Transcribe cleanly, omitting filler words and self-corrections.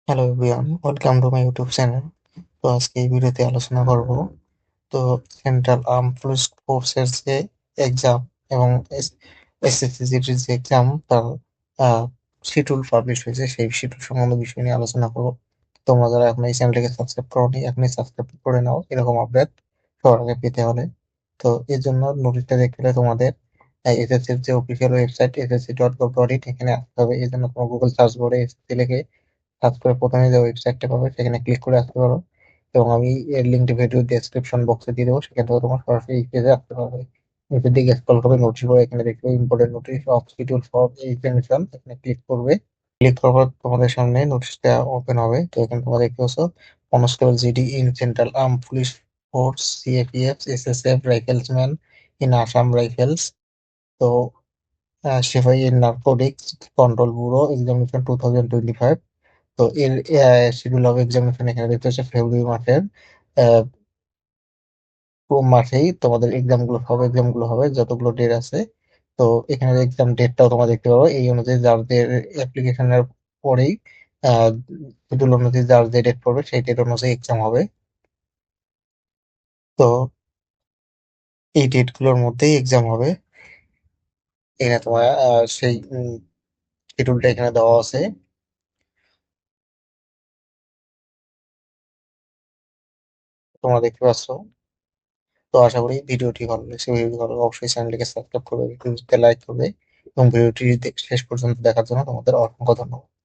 Hello everyone, welcome to my YouTube channel. তো আজকে এই ভিডিওতে আলোচনা করব তো সেন্ট্রাল আর্ম পুলিশ ফোর্সের যে এক্সাম এবং এসএসসি যে এক্সাম তার শিডিউল পাবলিশ হয়েছে, সেই শিডিউল সংক্রান্ত বিষয় নিয়ে আলোচনা করব। তোমরা যারা এখন এই চ্যানেলটিকে সাবস্ক্রাইব করোনি, এখনই সাবস্ক্রাইব করে নাও এরকম আপডেট সবার আগে পেতে হলে। তো এর জন্য নোটিশটা দেখতে হলে তোমাদের এসএসসির যে অফিসিয়াল ওয়েবসাইট SSC.gov.in এখানে আসতে হবে। এই জন্য তোমার গুগল সার্চ বোর্ডে এসএসসি লিখে সার্চ করে প্রথমে যে ওয়েবসাইটটা পাবে সেখানে ক্লিক করে আসতে পারো, এবং আমি এর লিঙ্কটি ভিডিও ডেসক্রিপশন বক্সে দিয়ে দেবো, সেখান থেকে তোমার সরাসরি এই পেজে আসতে পারবে। নিচের দিকে স্ক্রল করবে, নোটিশ পড়ে এখানে দেখবে important notice of schedule for examination, এখানে ক্লিক করবে। ক্লিক করার পর তোমাদের সামনে নোটিশটা ওপেন হবে। তো এখানে তোমরা দেখতে পাচ্ছ constable GD in central arm police force, CAPF, SSF rifleman in Assam rifles. তো সিপাহি in narcotics control bureau examination 2025। তো এর শিডিউল অফ এক্সামিনেশন এখানে দেখতে হচ্ছে ফেব্রুয়ারি মাসের আহ, কোন মাসেই তোমাদের এক্সাম গুলো হবে যতগুলো ডেট আছে। তো এখানে এক্সাম ডেটটাও তোমরা দেখতে পাবে। এই অনুযায়ী যাদের অ্যাপ্লিকেশনের পরেই শিডিউল অনুযায়ী যার যে ডেট পড়বে সেই ডেট অনুযায়ী এক্সাম হবে। তো এই ডেট গুলোর মধ্যেই এক্সাম হবে। এখানে তোমার সেই শিডিউলটা এখানে দেওয়া আছে, তোমরা দেখতে পাচ্ছ। তো আশা করি ভিডিওটি ভালো লাগছে। ভিডিওটি ভালো লাগলে অবশ্যই চ্যানেলটিকে সাবস্ক্রাইব করবে, ভিডিওটিতে লাইক করবে এবং ভিডিওটি শেষ পর্যন্ত দেখার জন্য তোমাদের অসংখ্য ধন্যবাদ।